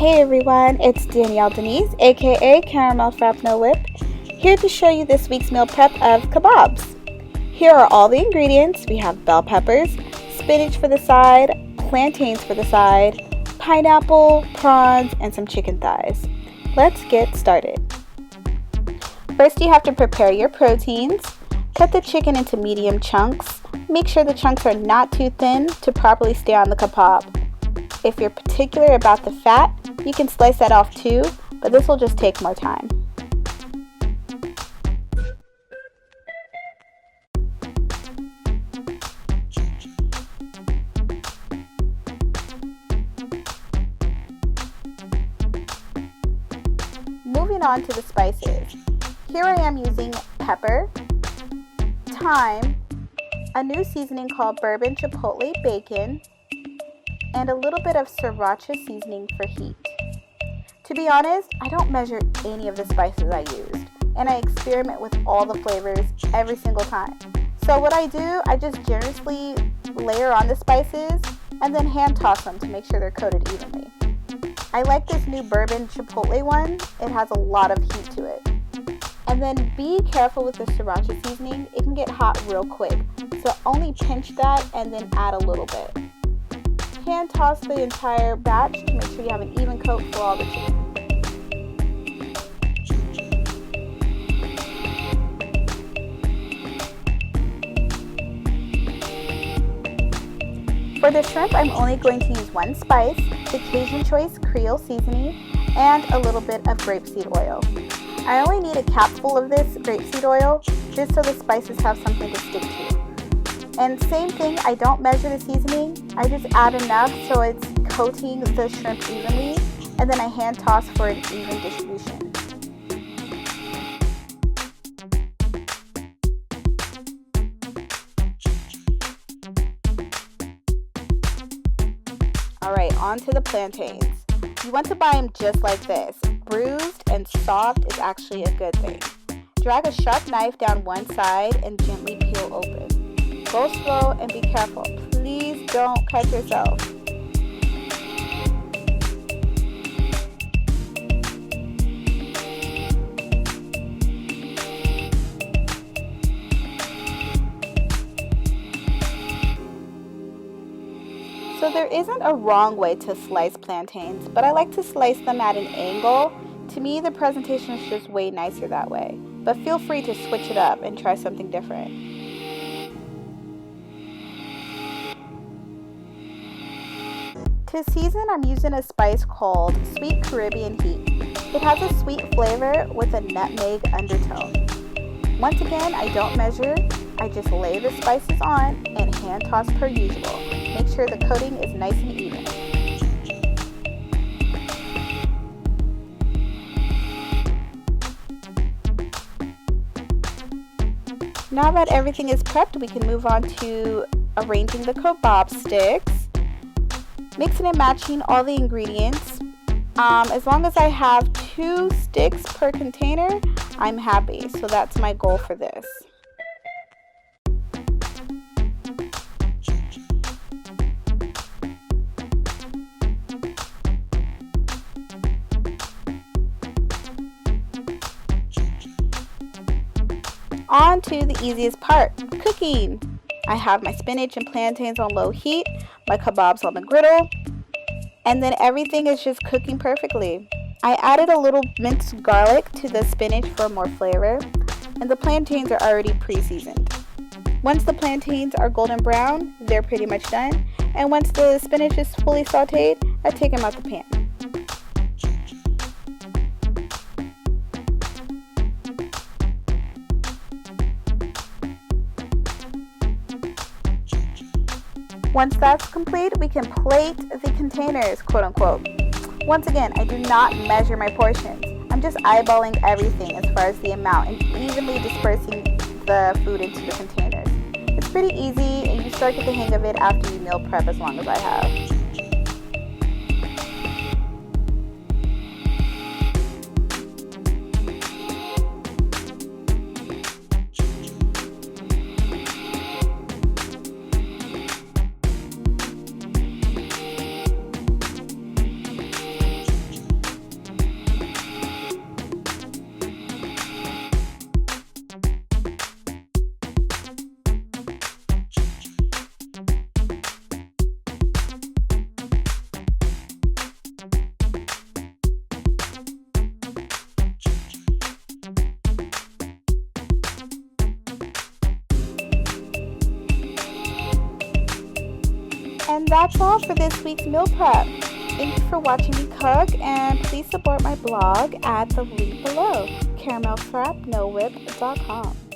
Hey everyone, it's Danielle Denise, aka CaramelFrapNoWhip, here to show you this week's meal prep of Kabobs. Here are all the ingredients. We have bell peppers, spinach for the side, plantains for the side, pineapple, prawns, and some chicken thighs. Let's get started. First, you have to prepare your proteins. Cut the chicken into medium chunks. Make sure the chunks are not too thin to properly stay on the kabob. If you're particular about the fat, you can slice that off too, but this will just take more time. Moving on to the spices. Here I am using pepper, thyme, a new seasoning called bourbon chipotle bacon, and a little bit of sriracha seasoning for heat. To be honest, I don't measure any of the spices I used, and I experiment with all the flavors every single time. So what I do, I just generously layer on the spices and then hand toss them to make sure they're coated evenly. I like this new bourbon chipotle one. It has a lot of heat to it. And then be careful with the sriracha seasoning. It can get hot real quick, so only pinch that and then add a little bit. Hand toss the entire batch to make sure you have an even coat for all the chicken. For the shrimp, I'm only going to use one spice, the Cajun Choice Creole seasoning, and a little bit of grapeseed oil. I only need a capful of this grapeseed oil just so the spices have something to stick to. And same thing, I don't measure the seasoning, I just add enough so it's coating the shrimp evenly, and then I hand toss for an even distribution. Alright, on to the plantains. You want to buy them just like this. Bruised and soft is actually a good thing. Drag a sharp knife down one side and gently peel open. Go slow and be careful. Please don't cut yourself. So there isn't a wrong way to slice plantains, but I like to slice them at an angle. To me, the presentation is just way nicer that way. But feel free to switch it up and try something different. To season, I'm using a spice called Sweet Caribbean Heat. It has a sweet flavor with a nutmeg undertone. Once again, I don't measure, I just lay the spices on and hand toss per usual. Make sure the coating is nice and even. Now that everything is prepped, we can move on to arranging the Kabob sticks. Mixing and matching all the ingredients. As long as I have 2 sticks per container, I'm happy. So that's my goal for this. On to the easiest part, cooking. I have my spinach and plantains on low heat, my kabobs on the griddle, and then everything is just cooking perfectly. I added a little minced garlic to the spinach for more flavor, and the plantains are already pre-seasoned. Once the plantains are golden brown, they're pretty much done, and once the spinach is fully sauteed, I take them out the pan. Once that's complete, we can plate the containers, quote unquote. Once again, I do not measure my portions. I'm just eyeballing everything as far as the amount and evenly dispersing the food into the containers. It's pretty easy and you start to get the hang of it after you meal prep as long as I have. That's all for this week's meal prep. Thank you for watching me cook, and please support my blog at the link below, CaramelFrapNoWhip.com.